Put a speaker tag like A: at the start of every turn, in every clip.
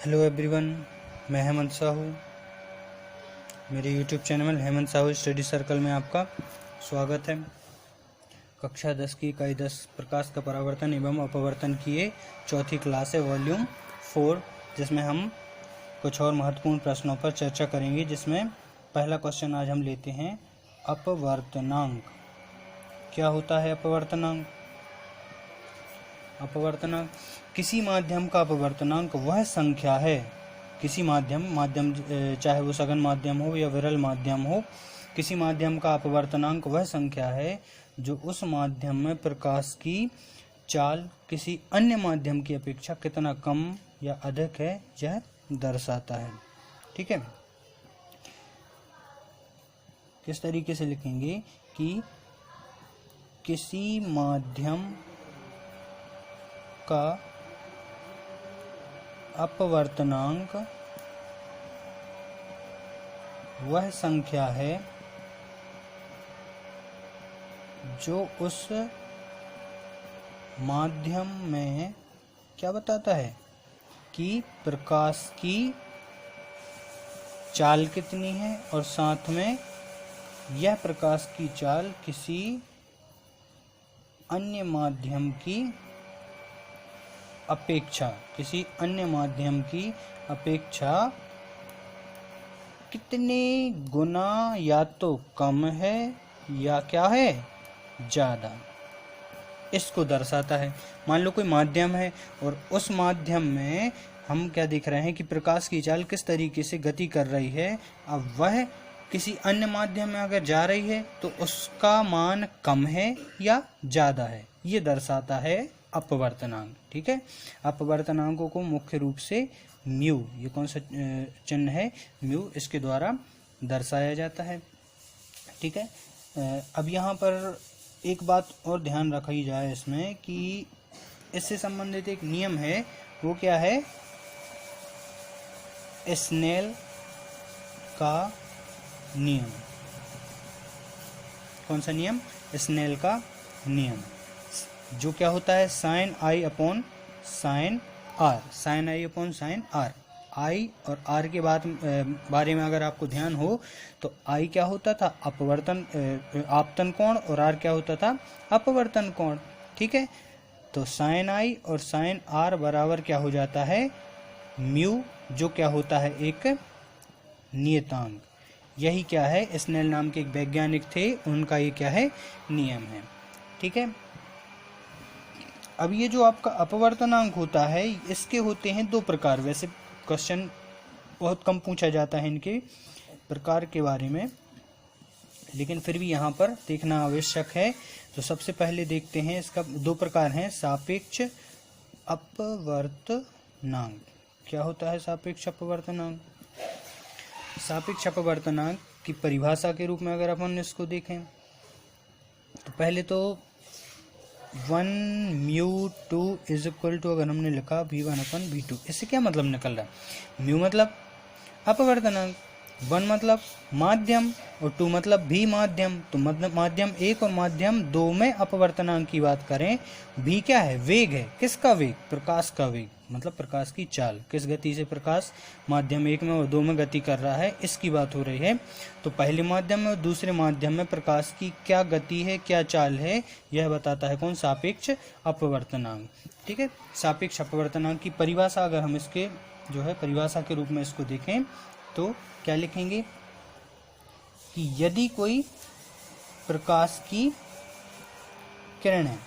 A: Hello everyone, मैं हेमंत साहू। मेरे YouTube channel Hemant Sahu study circle में आपका स्वागत है। कक्षा 10 की इकाई 10 प्रकाश का परावर्तन एवं अपवर्तन की ये चौथी क्लास है, वॉल्यूम 4, जिसमें हम कुछ और महत्वपूर्ण प्रश्नों पर चर्चा करेंगे। जिसमें पहला क्वेश्चन आज हम लेते हैं, अपवर्तनांक। क्या होता है अपवर्तनांक? अपवर्तनांक किसी माध्यम का अपवर्तनांक वह संख्या है, किसी माध्यम चाहे वो सघन माध्यम हो या विरल माध्यम हो, किसी माध्यम का अपवर्तनांक वह संख्या है जो उस माध्यम में प्रकाश की चाल किसी अन्य माध्यम की अपेक्षा कितना कम या अधिक है, यह दर्शाता है। ठीक है, किस तरीके से लिखेंगे कि किसी माध्यम का अपवर्तनांक वह संख्या है जो उस माध्यम में क्या बताता है कि प्रकाश की चाल कितनी है, और साथ में यह प्रकाश की चाल किसी अन्य माध्यम की अपेक्षा कितने गुना या तो कम है या क्या है, ज़्यादा, इसको दर्शाता है। मान लो कोई माध्यम है और उस माध्यम में हम क्या देख रहे हैं कि प्रकाश की चाल किस तरीके से गति कर रही है। अब वह किसी अन्य माध्यम में अगर जा रही है तो उसका मान कम है या ज़्यादा है, ये दर्शाता है अपवर्तनांक। ठीक है, अपवर्तनांकों को मुख्य रूप से म्यू, ये कौन सा चिन्ह है, म्यू, इसके द्वारा दर्शाया जाता है। ठीक है, अब यहाँ पर एक बात और ध्यान रखी जाए इसमें कि इससे संबंधित एक नियम है, वो क्या है, स्नेल का नियम। कौन सा नियम? स्नेल का नियम, जो क्या होता है, sine i upon sine r, sine i upon sine r. I और आर के बारे में अगर आपको ध्यान हो तो आई क्या होता था, आपतन कोण, और आर क्या होता था, अपवर्तन कोण। ठीक है, तो साइन आई और साइन आर बराबर क्या हो जाता है, म्यू, जो क्या होता है, एक नियतांक। यही क्या है, स्नेल नाम के एक वैज्ञानिक थे, उनका ये क्या है, नियम है। ठीक है, अब ये जो आपका अपवर्तनांक होता है, इसके होते हैं दो प्रकार। वैसे क्वेश्चन बहुत कम पूछा जाता है इनके प्रकार के बारे में, लेकिन फिर भी यहाँ पर देखना आवश्यक है। तो सबसे पहले देखते हैं, इसका दो प्रकार हैं, सापेक्ष अपवर्तनांक। क्या होता है सापेक्ष अपवर्तनांक? सापेक्ष अपवर्तनांक की परिभाषा के रूप में अगर अपन इसको देखें तो पहले तो 1μ2 इज इक्वल टू, अगर हमने लिखा v1/v2, इससे क्या मतलब निकल रहा है, म्यू मतलब अपवर्तनांक, 1 मतलब माध्यम और 2 मतलब भी माध्यम। तो मतलब माध्यम 1 और माध्यम 2 में अपवर्तनांक की बात करें, भी क्या है, वेग है। किसका वेग? प्रकाश का वेग, मतलब प्रकाश की चाल, किस गति से प्रकाश माध्यम 1 में और 2 में गति कर रहा है, इसकी बात हो रही है। तो पहले माध्यम में और दूसरे माध्यम में प्रकाश की क्या गति है, क्या चाल है, यह बताता है कौन, सापेक्ष अपवर्तनांक। ठीक है, सापेक्ष अपवर्तनांक की परिभाषा अगर हम इसके जो है परिभाषा के रूप में इसको देखें तो क्या लिखेंगे कि यदि कोई प्रकाश की किरण है,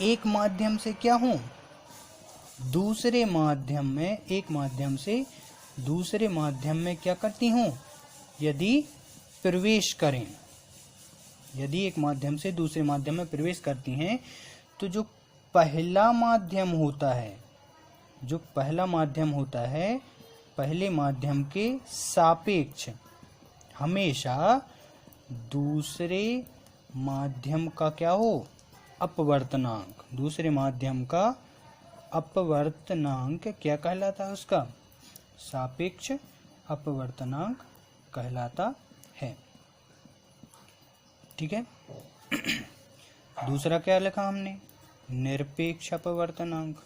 A: एक माध्यम से क्या हो, दूसरे माध्यम में, एक माध्यम से दूसरे माध्यम में क्या करती हूँ, यदि प्रवेश करें, यदि एक माध्यम से दूसरे माध्यम में प्रवेश करती हैं, तो जो पहला माध्यम होता है, जो पहला माध्यम होता है, पहले माध्यम के सापेक्ष हमेशा दूसरे माध्यम का क्या हो, अपवर्तनांक, दूसरे माध्यम का अपवर्तनांक क्या कहलाता है, उसका सापेक्ष अपवर्तनांक कहलाता है। ठीक है, दूसरा क्या लिखा हमने, निरपेक्ष अपवर्तनांक।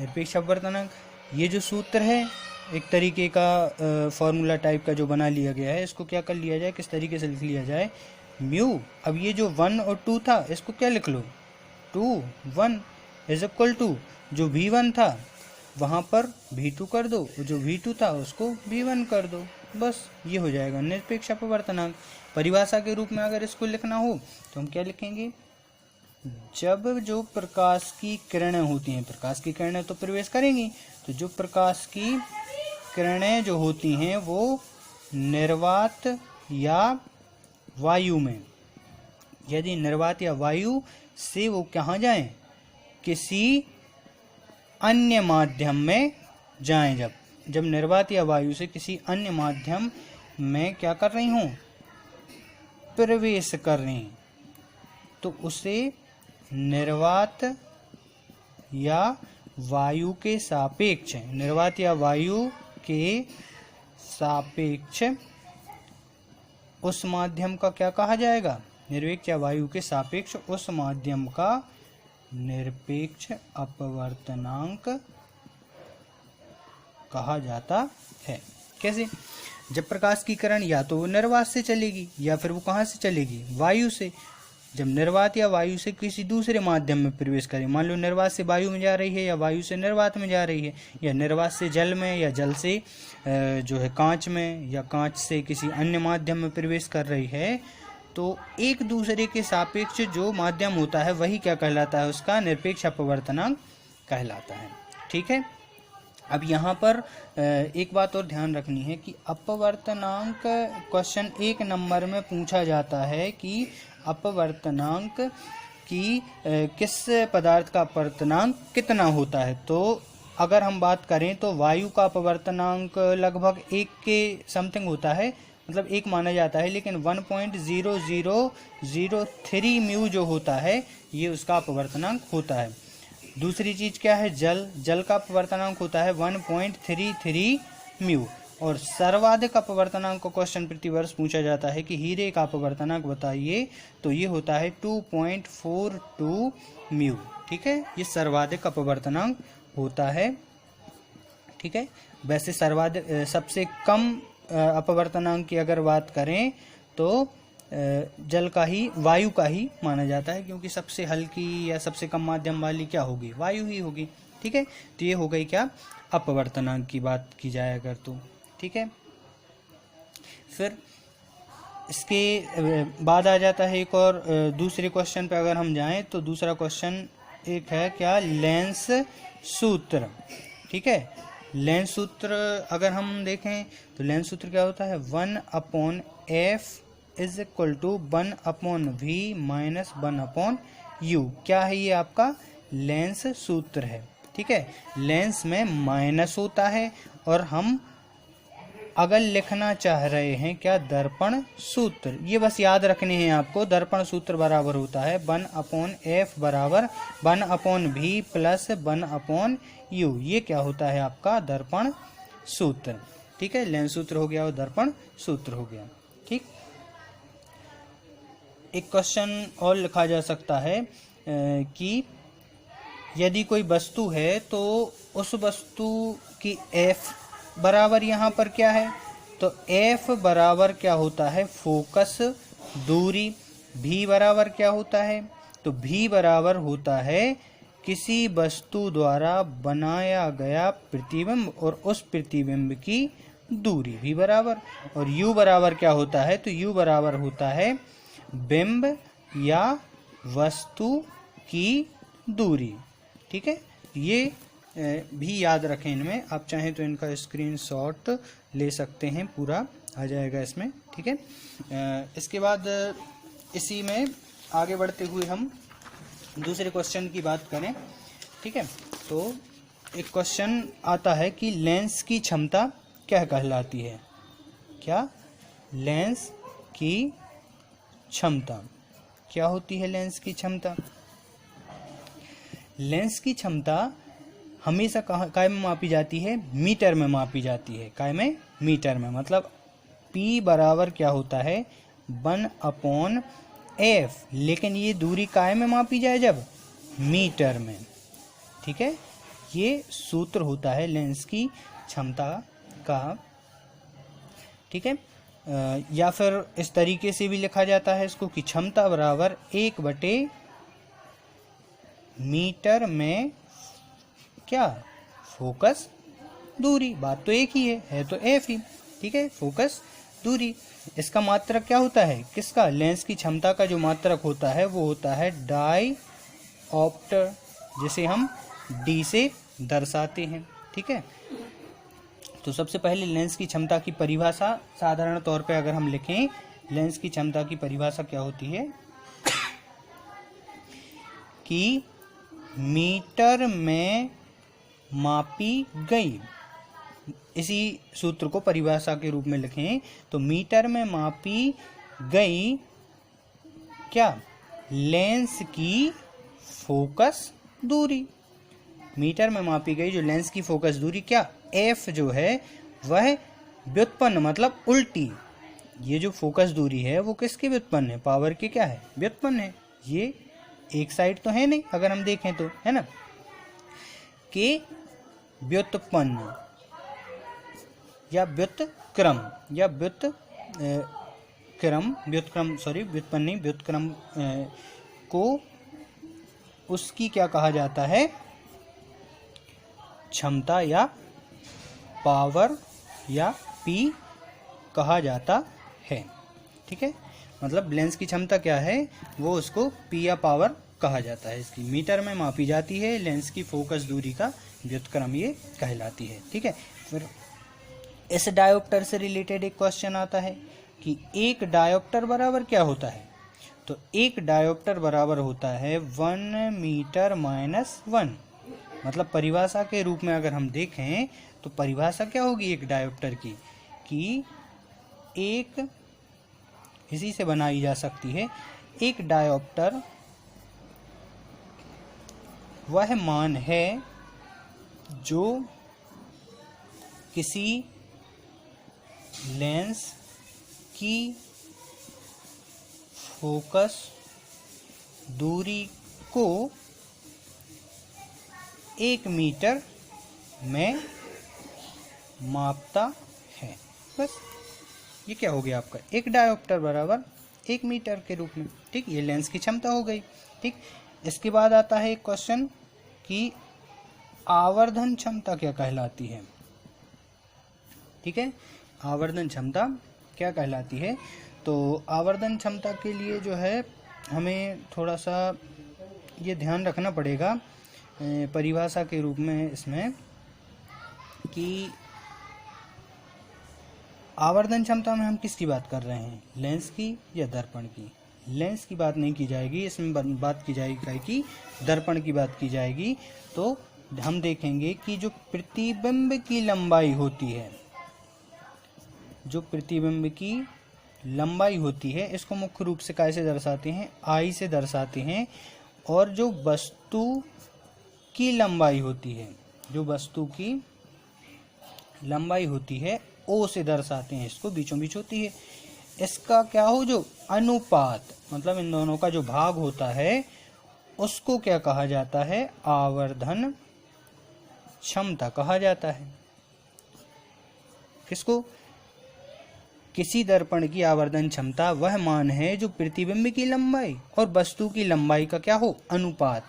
A: निरपेक्ष अपवर्तनांक। ये जो सूत्र है एक तरीके का फॉर्मूला टाइप का जो बना लिया गया है, इसको क्या कर लिया जाए, किस तरीके से लिख लिया जाए, म्यू। अब ये जो 1 और 2 था इसको क्या लिख लो, 2 1 इज इक्वल टू जो V1 था वहाँ पर V2 कर दो, जो V2 था उसको V1 कर दो, बस ये हो जाएगा निरपेक्ष अपवर्तनांक। परिभाषा के रूप में अगर इसको लिखना हो तो हम क्या लिखेंगे, जब जो प्रकाश की किरणें होती हैं, प्रकाश की किरणें तो प्रवेश करेंगी, तो जो प्रकाश की किरणें जो होती हैं वो निर्वात या वायु में, यदि निर्वात या वायु से वो कहाँ जाएं, किसी अन्य माध्यम में जाएं। जब निर्वात या वायु से किसी अन्य माध्यम में क्या कर रही हूँ, प्रवेश कर रही, तो उसे निर्वात या वायु के सापेक्ष, निर्वात या वायु के सापेक्ष उस माध्यम का क्या कहा जाएगा, निरपेक्ष या वायु के सापेक्ष उस माध्यम का निरपेक्ष अपवर्तनांक कहा जाता है। कैसे, जब प्रकाश की किरण या तो वो निर्वात से चलेगी या फिर वो कहाँ से चलेगी, वायु से। जब निर्वात या वायु से किसी दूसरे माध्यम में प्रवेश करे, मान लो निर्वात से वायु में जा रही है या वायु से निर्वात में जा रही है, या निर्वात से जल में या जल से जो है कांच में, या कांच से किसी अन्य माध्यम में प्रवेश कर रही है, तो एक दूसरे के सापेक्ष जो माध्यम होता है वही क्या कहलाता है, उसका निरपेक्ष अपवर्तनांक कहलाता है। ठीक है। अब यहाँ पर एक बात और ध्यान रखनी है कि अपवर्तनांक क्वेश्चन 1 नंबर में पूछा जाता है कि अपवर्तनांक की किस पदार्थ का अपवर्तनांक कितना होता है। तो अगर हम बात करें तो वायु का अपवर्तनांक लगभग 1 के समथिंग होता है, मतलब 1 माना जाता है, लेकिन 1.0003 म्यू जो होता है ये उसका अपवर्तनांक होता है। दूसरी चीज क्या है, जल का अपवर्तनांक होता है 1.33 म्यू। और सर्वाधिक अपवर्तनांक को क्वेश्चन प्रतिवर्ष पूछा जाता है कि हीरे का अपवर्तनांक बताइए, तो ये होता है 2.42 म्यू। ठीक है, ये सर्वाधिक अपवर्तनांक होता है। ठीक है, वैसे सर्वाधिक सबसे कम अपवर्तनांक की अगर बात करें तो जल का ही, वायु का ही माना जाता है, क्योंकि सबसे हल्की या सबसे कम माध्यम वाली क्या होगी, वायु ही होगी। ठीक है, तो ये हो गई क्या अपवर्तनांक की बात की जाए अगर तो। ठीक है, फिर इसके बाद आ जाता है एक और दूसरे क्वेश्चन पे अगर हम जाएं तो दूसरा क्वेश्चन एक है क्या, लेंस सूत्र। ठीक है, लेंस सूत्र अगर हम देखें तो लेंस सूत्र क्या होता है, 1/f is equal to 1/v minus 1/u। क्या है ये आपका लेंस सूत्र है। ठीक है, लेंस में माइनस होता है और हम अगर लिखना चाह रहे हैं क्या, दर्पण सूत्र। ये बस याद रखने हैं आपको, दर्पण सूत्र बराबर होता है 1/f बराबर 1/v प्लस 1/u। ये क्या होता है आपका दर्पण सूत्र। ठीक है, लेंस सूत्र हो गया और दर्पण सूत्र हो गया। ठीक, एक क्वेश्चन और लिखा जा सकता है कि यदि कोई वस्तु है तो उस वस्तु की f बराबर यहाँ पर क्या है, तो f बराबर क्या होता है, फोकस दूरी। v बराबर क्या होता है, तो v बराबर होता है किसी वस्तु द्वारा बनाया गया प्रतिबिंब और उस प्रतिबिंब की दूरी v बराबर। और u बराबर क्या होता है, तो u बराबर होता है बिंब या वस्तु की दूरी। ठीक है, ये भी याद रखें इनमें, आप चाहें तो इनका स्क्रीनशॉट ले सकते हैं, पूरा आ जाएगा इसमें। ठीक है, इसके बाद इसी में आगे बढ़ते हुए हम दूसरे क्वेश्चन की बात करें। ठीक है, तो एक क्वेश्चन आता है कि लेंस की क्षमता क्या कहलाती है। क्या, लेंस की क्षमता क्या होती है, लेंस की क्षमता। लेंस की क्षमता हमेशा काय में मापी जाती है, मीटर में मापी जाती है। काय में, मीटर में। मतलब P बराबर क्या होता है 1/f, लेकिन ये दूरी काय में मापी जाए, जब मीटर में। ठीक है, ये सूत्र होता है लेंस की क्षमता का। ठीक है, या फिर इस तरीके से भी लिखा जाता है इसको कि क्षमता बराबर 1/मीटर में क्या, फोकस दूरी। बात तो एक ही है तो एफ ही। ठीक है, फोकस दूरी। इसका मात्रक क्या होता है, किसका, लेंस की क्षमता का जो मात्रक होता है वो होता है डायऑप्टर, जिसे हम डी से दर्शाते हैं। ठीक है, तो सबसे पहले लेंस की क्षमता की परिभाषा साधारण तौर पे अगर हम लिखें, लेंस की क्षमता की परिभाषा क्या होती है कि मीटर में मापी गई, इसी सूत्र को परिभाषा के रूप में लिखें तो मीटर में मापी गई क्या, लेंस की फोकस दूरी। मीटर में मापी गई जो लेंस की फोकस दूरी क्या, एफ जो है वह व्युत्पन्न मतलब उल्टी, ये जो फोकस दूरी है वो किसकी व्युत्पन्न है, पावर के क्या है, व्युत्पन्न है। ये एक साइड तो है नहीं अगर हम देखें तो, है ना, के व्युत्पन्न या व्युत्क्रम या व्युत्पन्न नहीं, व्युत्क्रम को उसकी क्या कहा जाता है, क्षमता या पावर या पी कहा जाता है। ठीक है, मतलब लेंस की क्षमता क्या है, वो उसको पी या पावर कहा जाता है। इसकी मीटर में मापी जाती है, लेंस की फोकस दूरी का व्युत्क्रम ये कहलाती है। ठीक है, फिर इस डायोप्टर से रिलेटेड एक क्वेश्चन आता है कि एक डायोप्टर बराबर क्या होता है, तो एक डायोप्टर बराबर होता है 1 मीटर माइनस 1। मतलब परिभाषा के रूप में अगर हम देखें तो परिभाषा क्या होगी एक डायोप्टर की, कि एक इसी से बनाई जा सकती है, एक डायोप्टर वह मान है जो किसी लेंस की फोकस दूरी को 1 मीटर में मापता है। बस ये क्या हो गया आपका, एक डायोप्टर बराबर 1 मीटर के रूप में। ठीक, ये लेंस की क्षमता हो गई। ठीक, इसके बाद आता है एक क्वेश्चन कि आवर्धन क्षमता क्या कहलाती है। ठीक है, आवर्धन क्षमता क्या कहलाती है, तो आवर्धन क्षमता के लिए जो है हमें थोड़ा सा ये ध्यान रखना पड़ेगा परिभाषा के रूप में इसमें, कि आवर्धन क्षमता में हम किसकी बात कर रहे हैं, लेंस की या दर्पण की। लेंस की बात नहीं की जाएगी, इसमें बात की जाएगी कि दर्पण की बात की जाएगी। तो हम देखेंगे कि जो प्रतिबिंब की लंबाई होती है, जो प्रतिबिंब की लंबाई होती है, इसको मुख्य रूप से कैसे दर्शाते हैं, आई से दर्शाते हैं। और जो वस्तु की लंबाई होती है, जो वस्तु की लंबाई होती है ओ से दर्शाते हैं, इसको बीचों बीच होती है। इसका क्या हो, जो अनुपात मतलब इन दोनों का जो भाग होता है उसको क्या कहा जाता है, आवर्धन क्षमता कहा जाता है। किसको, किसी दर्पण की आवर्धन क्षमता वह मान है जो प्रतिबिंब की लंबाई और वस्तु की लंबाई का क्या हो, अनुपात।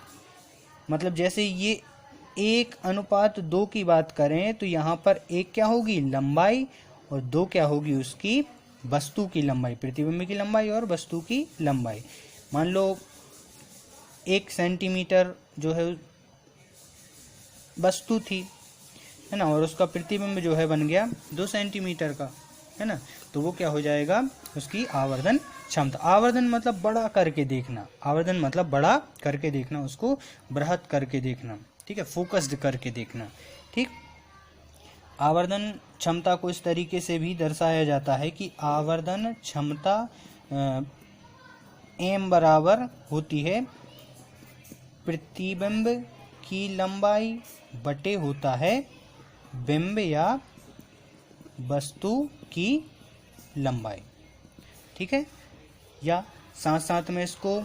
A: मतलब जैसे ये 1:2 की बात करें तो यहाँ पर 1 क्या होगी, लंबाई, और 2 क्या होगी उसकी वस्तु की लंबाई, प्रतिबिंब की लंबाई और वस्तु की लंबाई। मान लो 1 सेंटीमीटर जो है वस्तु थी, है ना, और उसका प्रतिबिंब जो है बन गया 2 सेंटीमीटर का, है ना, तो वो क्या हो जाएगा, उसकी आवर्धन क्षमता। आवर्धन मतलब बड़ा करके देखना, आवर्धन मतलब बड़ा करके देखना, उसको बृहत करके देखना। ठीक है, फोकस्ड करके देखना। ठीक, आवर्धन क्षमता को इस तरीके से भी दर्शाया जाता है कि आवर्धन क्षमता एम बराबर होती है प्रतिबिंब की लंबाई बटे होता है बिंब या वस्तु की लंबाई। ठीक है, या साथ साथ में इसको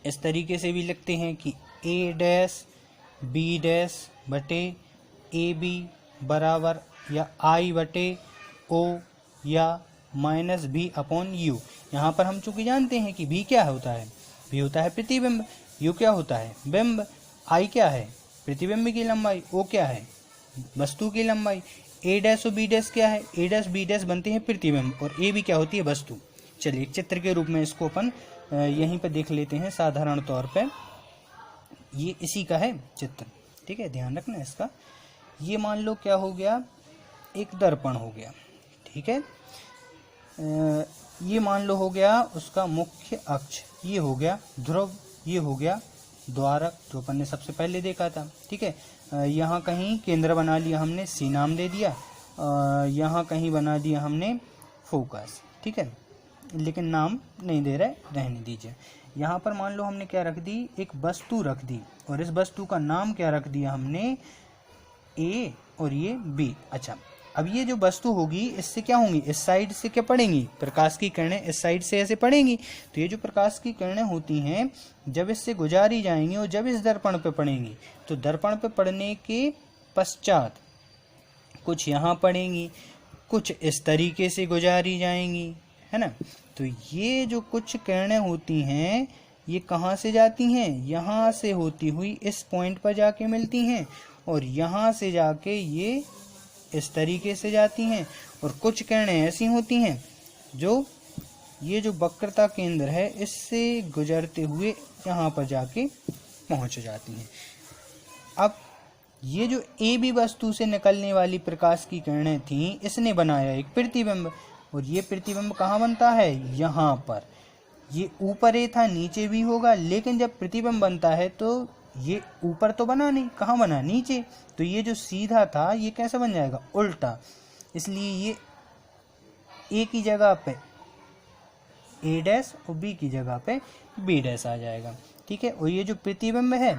A: इस तरीके से भी लिखते हैं कि ए डैश बी डैश बटे ए बी बराबर या आई बटे ओ या माइनस बी अपॉन यू। यहाँ पर हम चूंकि जानते हैं कि बी क्या होता है, बी होता है प्रतिबिंब, यू क्या होता है बिंब, आई क्या है प्रतिबिंब की लंबाई, ओ क्या है वस्तु की लंबाई, ए डैश और बी डैश क्या है, ए डैश बी डैश बनते हैं प्रतिबिंब और ए बी क्या होती है वस्तु। चलिए चित्र के रूप में इसको अपन यहीं पे देख लेते हैं साधारण तौर पे। ये इसी का है चित्र, ठीक है, ध्यान रखना इसका। ये मान लो क्या हो गया, एक दर्पण हो गया, ठीक है। ये मान लो हो गया उसका मुख्य अक्ष, ये हो गया ध्रुव, ये हो गया द्वारक जो अपन ने सबसे पहले देखा था, ठीक है। यहाँ कहीं केंद्र बना लिया हमने, सी नाम दे दिया, यहाँ कहीं बना दिया हमने फोकस, ठीक है, लेकिन नाम नहीं दे रहे, रहने दीजिए। यहाँ पर मान लो हमने क्या रख दी, एक वस्तु रख दी और इस वस्तु का नाम क्या रख दिया हमने, ए और ये बी। अच्छा, अब ये जो वस्तु होगी इससे क्या होंगी, इस साइड से क्या पड़ेंगी, प्रकाश की किरणें इस साइड से ऐसे पड़ेंगी। तो ये जो प्रकाश की किरणें होती हैं जब इससे गुजारी जाएंगी और जब इस दर्पण पे पड़ेंगी, तो दर्पण पे पड़ने के पश्चात कुछ यहाँ पड़ेंगी, कुछ इस तरीके से गुजारी जाएंगी, है ना। तो ये जो कुछ किरणें होती हैं ये कहाँ से जाती हैं, यहाँ से होती हुई इस पॉइंट पर जाके मिलती हैं और यहाँ से जाके ये इस तरीके से जाती हैं। और कुछ किरणें ऐसी होती हैं जो ये जो वक्रता केंद्र है इससे गुजरते हुए यहाँ पर जाके पहुँच जाती हैं। अब ये जो ए बी वस्तु से निकलने वाली प्रकाश की किरणें थीं, इसने बनाया एक प्रतिबिंब और ये प्रतिबिंब कहाँ बनता है, यहाँ पर। ये ऊपर ए था, नीचे भी होगा, लेकिन जब प्रतिबिंब बनता है तो ये ऊपर तो बना नहीं, कहाँ बना, नीचे। तो ये जो सीधा था ये कैसे बन जाएगा, उल्टा। इसलिए ये ए की जगह पे ए डैश और बी की जगह पे बी डैश आ जाएगा, ठीक है। और ये जो प्रतिबिंब है,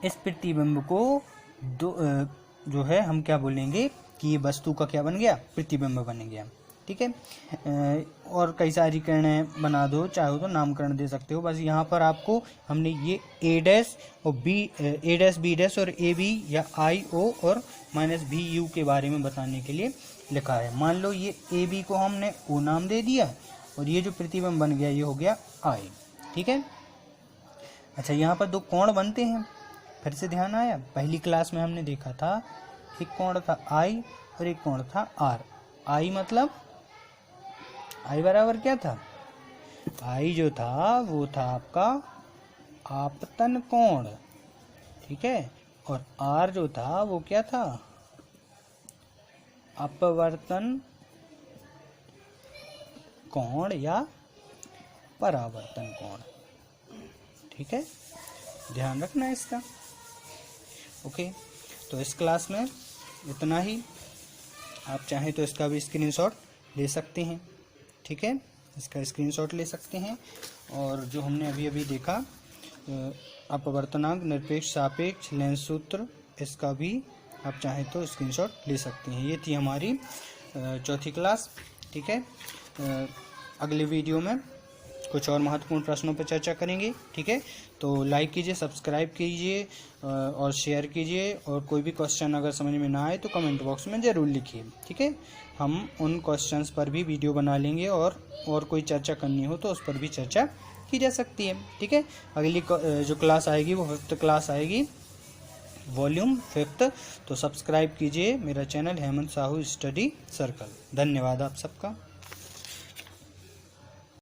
A: इस प्रतिबिंब को जो है हम क्या बोलेंगे कि ये वस्तु का क्या बन गया, प्रतिबिंब बन गया, ठीक है। और कई सारी किरणें बना दो, चाहो तो नामकरण दे सकते हो। बस यहाँ पर आपको हमने ये ए डैश और बी, ए डैश बी डैश और ए बी या आई ओ और माइनस बी यू के बारे में बताने के लिए लिखा है। मान लो ये ए बी को हमने ओ नाम दे दिया और ये जो प्रतिबिंब बन गया ये हो गया आई, ठीक है। अच्छा, यहाँ पर दो कोण बनते हैं, फिर से ध्यान आया, पहली क्लास में हमने देखा था एक कोण था आई और एक कोण था आर। आई मतलब आई बराबर क्या था, आई जो था वो था आपका आपतन कोण, ठीक है। और आर जो था वो क्या था, अपवर्तन कोण या परावर्तन कोण, ठीक है, ध्यान रखना इसका। ओके, तो इस क्लास में इतना ही। आप चाहें तो इसका भी स्क्रीनशॉट ले सकते हैं, ठीक है, इसका स्क्रीनशॉट ले सकते हैं। और जो हमने अभी अभी देखा अपवर्तनांक, निरपेक्ष, सापेक्ष, लेंस सूत्र, इसका भी आप चाहें तो स्क्रीनशॉट ले सकते हैं। ये थी हमारी चौथी क्लास, ठीक है। अगले वीडियो में कुछ और महत्वपूर्ण प्रश्नों पर चर्चा करेंगे, ठीक है। तो लाइक कीजिए, सब्सक्राइब कीजिए और शेयर कीजिए। और कोई भी क्वेश्चन अगर समझ में ना आए तो कमेंट बॉक्स में ज़रूर लिखिए, ठीक है। हम उन क्वेश्चंस पर भी वीडियो बना लेंगे और कोई चर्चा करनी हो तो उस पर भी चर्चा की जा सकती है, ठीक है। अगली जो क्लास आएगी वो 5th क्लास आएगी, वॉल्यूम 5th। तो सब्सक्राइब कीजिए मेरा channel Hemant Sahu study circle. धन्यवाद आप सबका।